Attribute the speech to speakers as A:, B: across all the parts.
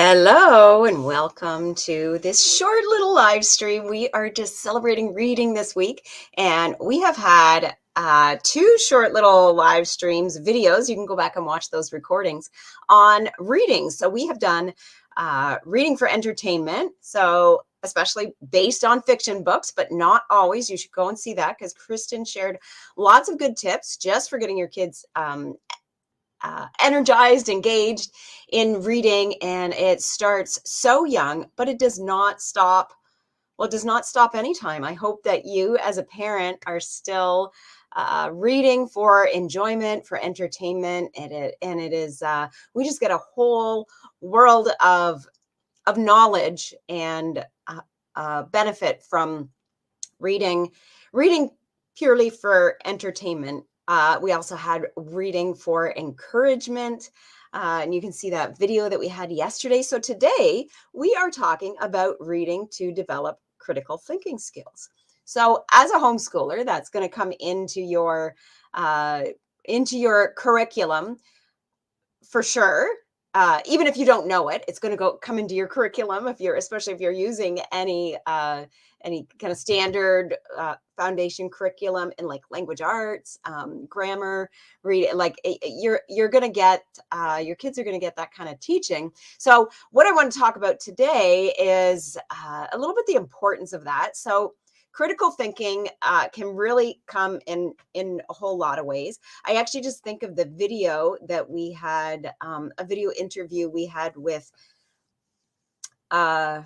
A: Hello and welcome to this short little live stream. We are just celebrating reading this week, and we have had two short little live streams, videos. You can go back and watch those recordings on reading. So we have done reading for entertainment. So especially based on fiction books, but not always. You should go and see that because Kristen shared lots of good tips just for getting your kids energized, engaged in reading, and it starts so young, but it does not stop. Well, it does not stop anytime. I hope that you, as a parent, are still reading for enjoyment, for entertainment, and it is. We just get a whole world of knowledge and benefit from reading, reading purely for entertainment. We also had reading for encouragement. And you can see that video that we had yesterday. So today we are talking about reading to develop critical thinking skills. So as a homeschooler, that's going to come into your curriculum for sure. Even if you don't know it, it's going to come into your curriculum especially if you're using any kind of standard foundation curriculum in like language arts, grammar, read. You're going to get your kids are going to get that kind of teaching. So what I want to talk about today is a little bit the importance of that. So critical thinking can really come in a whole lot of ways. I actually just think of the video that we had, a video interview we had with uh,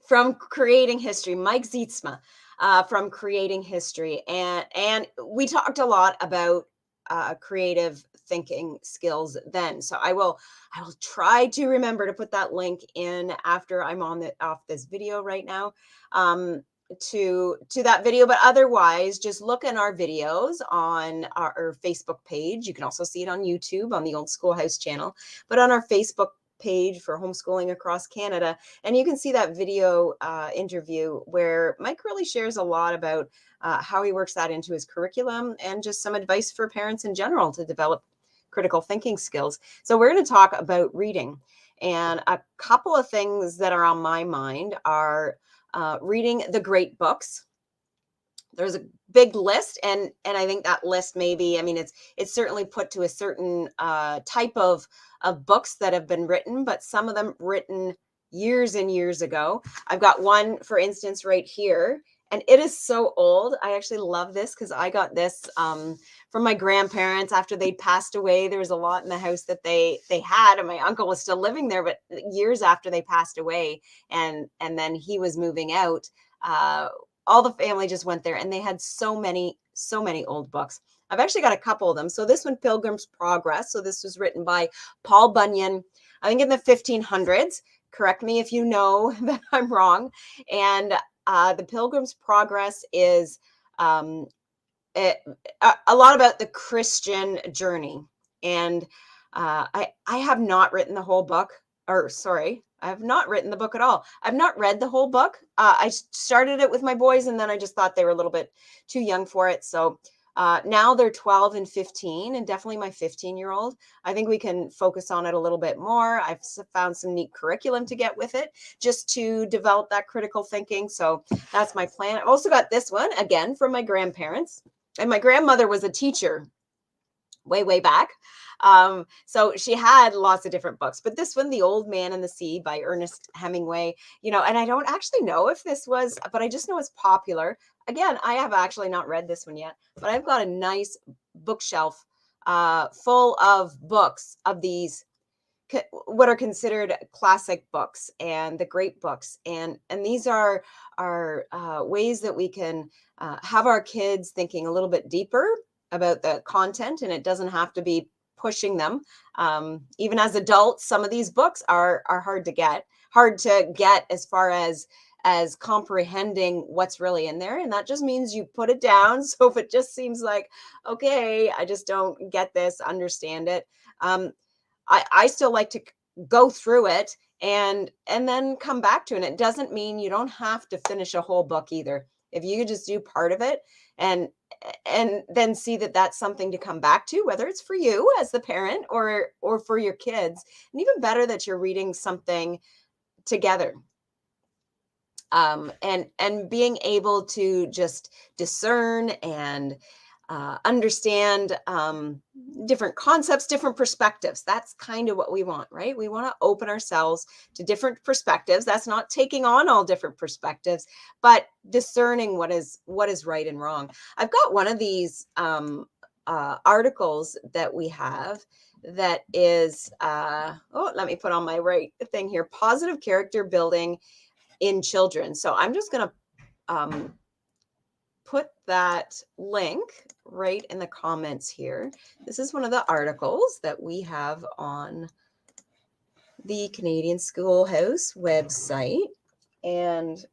A: from Creating History, Mike Zietsma, from Creating History, and we talked a lot about creative thinking skills then. So I will try to remember to put that link in after I'm off this video right now, to that video. But otherwise, just look in our videos on our Facebook page. You can also see it on YouTube on the Old Schoolhouse channel, but on our Facebook page for Homeschooling Across Canada, and you can see that video interview where Mike really shares a lot about how he works that into his curriculum and just some advice for parents in general to develop critical thinking skills. So we're going to talk about reading, and a couple of things that are on my mind are reading the great books. There's a big list, and I think that list maybe, I mean, it's certainly put to a certain type of books that have been written, but some of them written years and years ago. I've got one, for instance, right here, and it is so old. I actually love this because I got this from my grandparents after they passed away. There was a lot in the house that they had, and my uncle was still living there, but years after they passed away, and then he was moving out, all the family just went there, and they had so many old books. I've actually got a couple of them. So this one, Pilgrim's Progress. So this was written by Paul Bunyan, I think in the 1500s. Correct me if you know that I'm wrong. And the Pilgrim's Progress is a lot about the Christian journey. And I have not written the whole book, or sorry, I have not written the book at all. I've not read the whole book. I started it with my boys, and then I just thought they were a little bit too young for it. So now they're 12 and 15, and definitely my 15-year-old. I think we can focus on it a little bit more. I've found some neat curriculum to get with it just to develop that critical thinking. So that's my plan. I've also got this one, again, from my grandparents. And my grandmother was a teacher way back. So she had lots of different books, but this one, The Old Man and the Sea by Ernest Hemingway, and I don't actually know if this was, but I just know it's popular. Again, I have actually not read this one yet, but I've got a nice bookshelf full of books of these what are considered classic books and the great books, and these are ways that we can have our kids thinking a little bit deeper about the content, and it doesn't have to be pushing them. Even as adults, some of these books are hard to get as far as comprehending what's really in there, and that just means you put it down. So if it just seems like, okay, I just don't get this, understand it, I still like to go through it and then come back to it. And it doesn't mean you don't have to finish a whole book either. If you could just do part of it and and then see that that's something to come back to, whether it's for you as the parent or for your kids. And even better that you're reading something together, and being able to just discern and understand different concepts, different perspectives. That's kind of what we want, right? We want to open ourselves to different perspectives. That's not taking on all different perspectives, but discerning what is right and wrong. I've got one of these articles that we have that is oh, let me put on my right thing here: positive character building in children. So I'm just going to put that link right in the comments here. This is one of the articles that we have on the Canadian Schoolhouse website. And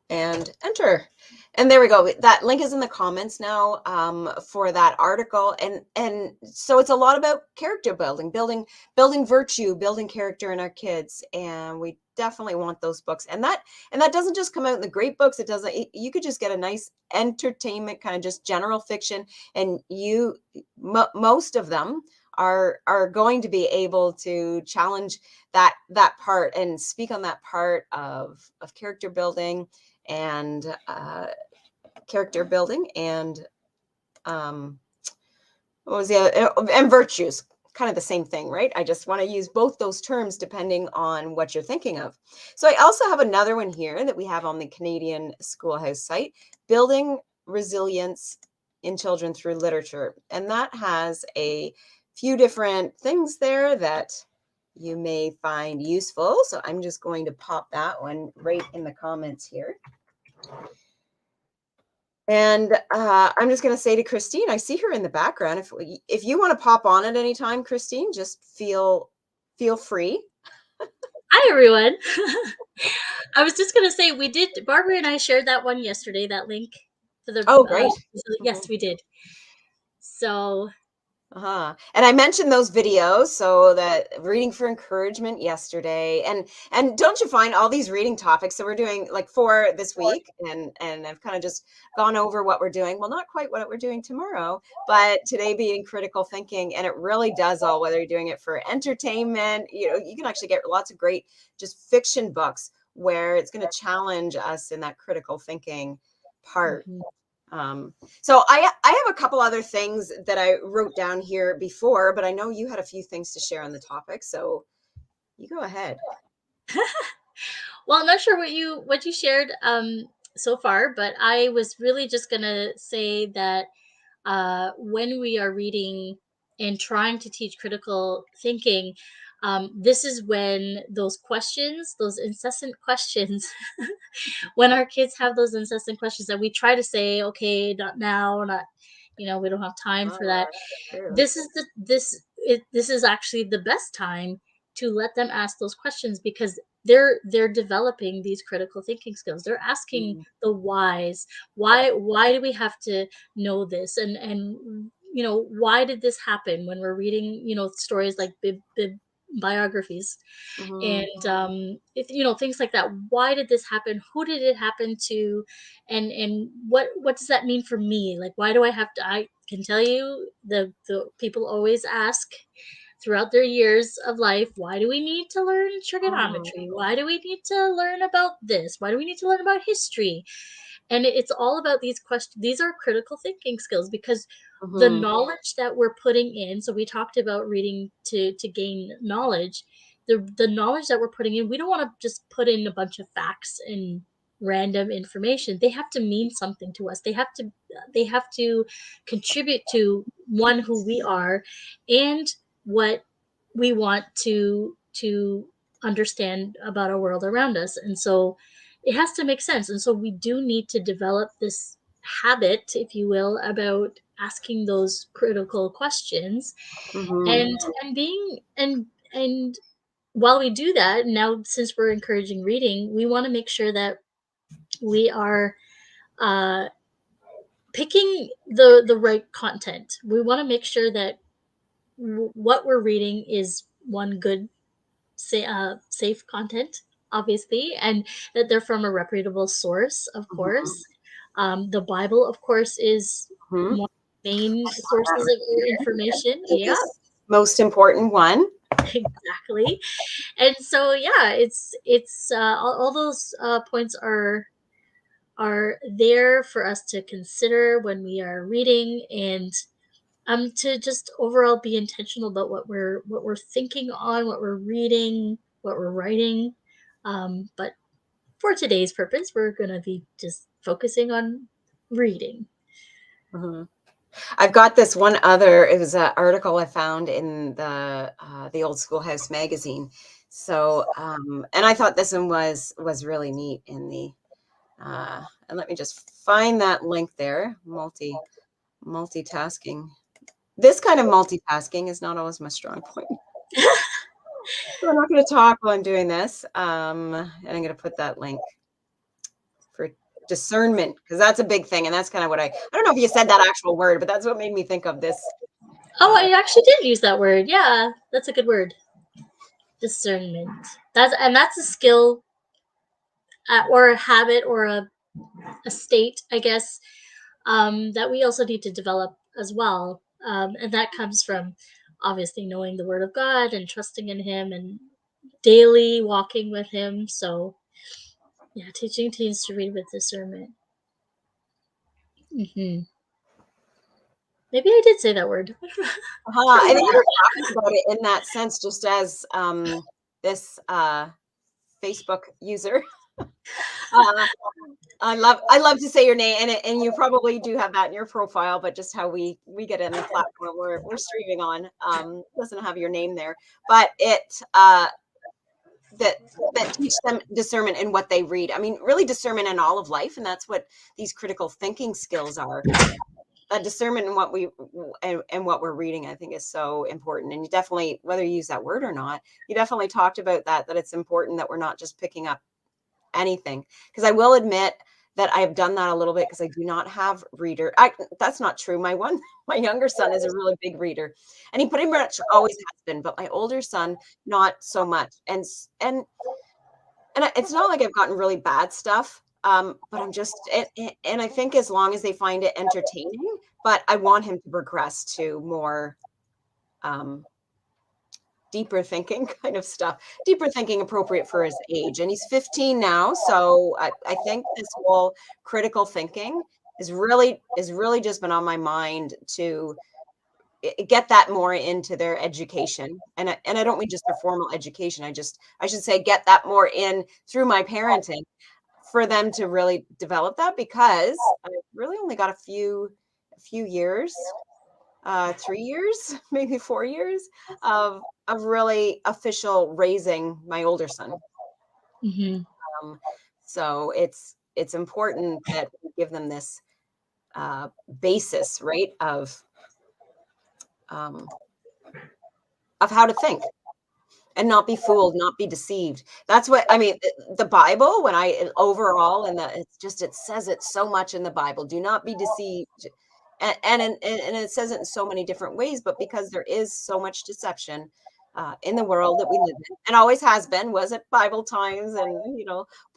A: enter. And there we go. That link is in the comments now for that article. And so it's a lot about character building virtue, building character in our kids. And we definitely want those books. And that doesn't just come out in the great books. It doesn't. You could just get a nice entertainment, kind of just general fiction, and most of them are going to be able to challenge that part and speak on that part of character building and what was the other, and virtues, kind of the same thing, right? I just want to use both those terms depending on what you're thinking of. So I also have another one here that we have on the Canadian Schoolhouse site: building resilience in children through literature. And that has a few different things there that you may find useful. So I'm just going to pop that one right in the comments here. And I'm just going to say to Christine, I see her in the background. If you want to pop on at any time, Christine, just feel free.
B: Hi, everyone. I was just going to say, Barbara and I shared that one yesterday, that link for the,
A: Oh, great.
B: Yes, we did. So,
A: And I mentioned those videos, so that reading for encouragement yesterday, and don't you find all these reading topics? So we're doing like 4 this week, and I've kind of just gone over what we're doing. Well, not quite what we're doing tomorrow, but today being critical thinking, and it really does all, whether you're doing it for entertainment, you can actually get lots of great just fiction books where it's going to challenge us in that critical thinking part. So I have a couple other things that I wrote down here before, but I know you had a few things to share on the topic, so you go ahead.
B: well, I'm not sure what you shared so far, but I was really just gonna say that when we are reading and trying to teach critical thinking, this is when those questions, those incessant questions, when our kids have those incessant questions that we try to say, okay, not now, not, we don't have time for that.
A: True.
B: This is actually the best time to let them ask those questions, because they're developing these critical thinking skills. They're asking the whys. Why do we have to know this? And why did this happen? When we're reading stories like bib biographies, and if things like that, why did this happen, who did it happen to, and what does that mean for me? Like, why do I have to, I can tell you, the people always ask throughout their years of life, why do we need to learn trigonometry? Why do we need to learn about this? Why do we need to learn about history? And it's all about these questions. These are critical thinking skills, because the knowledge that we're putting in, so we talked about reading to gain knowledge. The knowledge that we're putting in, we don't want to just put in a bunch of facts and random information. They have to mean something to us. They have to contribute to, one, who we are, and what we want to understand about our world around us. And so it has to make sense. And so we do need to develop this habit, if you will, about asking those critical questions, and being and while we do that, now, since we're encouraging reading, we want to make sure that we are uh, picking the right content. We want to make sure that what we're reading is, one, good, safe content, obviously, and that they're from a reputable source, of
A: Mhm,
B: course. The Bible, of course, is
A: mhm.
B: one of the main sources of information.
A: It
B: Yeah,
A: is most important one.
B: exactly. And so, yeah, it's all those points are there for us to consider when we are reading, and to just overall be intentional about what we're thinking on, what we're reading, what we're writing. But for today's purpose, we're gonna be just focusing on reading.
A: Mhm. I've got this one other it was an article I found in the Old Schoolhouse magazine. So, and I thought this one was really neat in the and let me just find that link there. Multitasking. This kind of multitasking is not always my strong point. So I'm not going to talk while I'm doing this. And I'm going to put that link for discernment because that's a big thing, and that's kind of what I don't know if you said that actual word, but that's what made me think of this.
B: Oh,
A: Uh,
B: I actually did use that word. Yeah, that's a good word. Discernment. That's a skill, or a habit, or a state, I guess, that we also need to develop as well. And that comes from obviously knowing the Word of God and trusting in Him and daily walking with Him. So, yeah, teaching teens to read with discernment. Hmm. Maybe I did say that word.
A: I think we're talking about it in that sense, just as this Facebook user. Uh, I love to say your name, and you probably do have that in your profile, but just how we get in the platform we're streaming on doesn't have your name there, but it that that teach them discernment in what they read. I mean, really discernment in all of life, and that's what these critical thinking skills are. Discernment in what and what we're reading, I think, is so important. And you definitely, whether you use that word or not, you definitely talked about that it's important that we're not just picking up anything. Because I will admit that I've done that a little bit because I do not have reader. That's not true. My younger son is a really big reader, and he pretty much always has been. But my older son, not so much. It's not like I've gotten really bad stuff. But I'm just and I think as long as they find it entertaining, but I want him to progress to more um deeper thinking kind of stuff. Deeper thinking appropriate for his age. And he's 15 now. So I think this whole critical thinking is really just been on my mind to get that more into their education. And I don't mean just their formal education. I should say get that more in through my parenting for them to really develop that because I've really only got a few years 3 years, maybe 4 years of really official raising my older son.
B: Hmm.
A: Um, so it's important that we give them this basis, right, um, of how to think and not be fooled, not be deceived. That's what I mean. The Bible, when overall, and it says it so much in the Bible. Do not be deceived, and it says it in so many different ways. But because there is so much deception in the world that we live in, and always has been, was it Bible times, and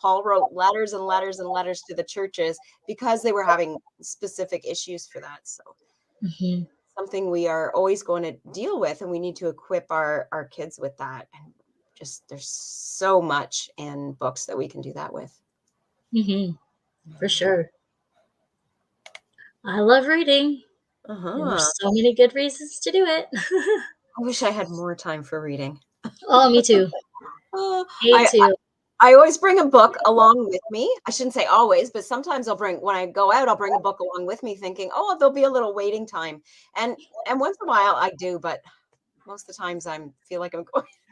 A: Paul wrote letters and letters and letters to the churches because they were having specific issues for that. So
B: Hmm.
A: something we are always going to deal with, and we need to equip our kids with that. And just there's so much in books that we can do that with.
B: Hmm. For
A: Mhm.
B: sure. I love reading, and
A: Uh-huh.
B: there's so many good reasons to do it.
A: I wish I had more time for reading.
B: Oh, me too.
A: uh,
B: Me
A: I,
B: too.
A: I always bring a book along with me. I shouldn't say always, but sometimes when I go out, I'll bring a book along with me thinking, oh, there'll be a little waiting time. And and once in a while I do, but most of the times I feel like I'm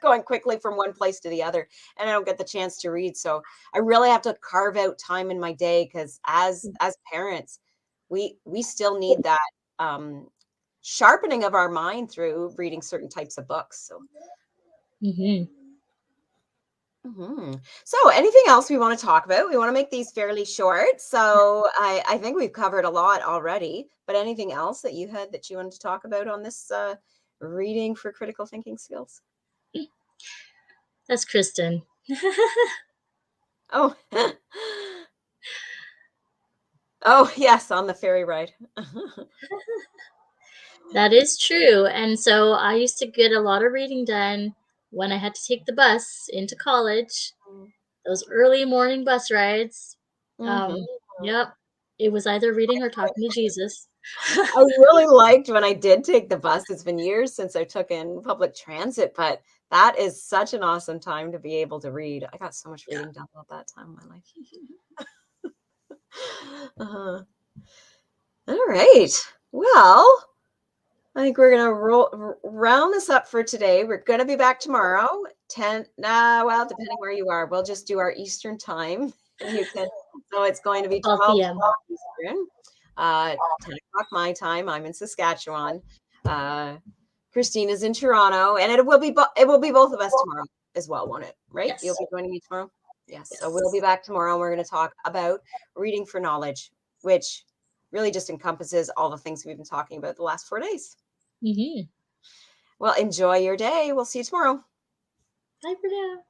A: going quickly from one place to the other, and I don't get the chance to read. So I really have to carve out time in my day because as parents, we still need that um, sharpening of our mind through reading certain types of books. So.
B: Hmm.
A: So, anything else we want to talk about? We want to make these fairly short. So, I think we've covered a lot already. But anything else that you had that you wanted to talk about on this reading for critical thinking skills?
B: That's Kristen.
A: Oh. Oh, yes, on the ferry ride.
B: That is true, and so I used to get a lot of reading done when I had to take the bus into college, those early morning bus rides.
A: Mhm.
B: Yep, it was either reading or talking to Jesus.
A: I really liked when I did take the bus. It's been years since I took in public transit, but that is such an awesome time to be able to read. I got so much
B: Yeah.
A: reading done at that time in my life. Uh-huh. All right. Well, I think we're gonna round this up for today. We're gonna be back tomorrow, 10. Well, depending where you are, we'll just do our Eastern time. You can, so it's going to be
B: 12 PM.
A: 12 Eastern, 10 o'clock my time. I'm in Saskatchewan. Uh, Christine is in Toronto, and it will be both of us tomorrow as well, won't it? Right? You'll
B: Yes,
A: be joining me tomorrow. Yes. So we'll be
B: yes.
A: back tomorrow, and we're going to talk about reading for knowledge, which really just encompasses all the things we've been talking about the last 4 days.
B: Mhm.
A: Well, enjoy your day. We'll see you tomorrow.
B: Bye for now.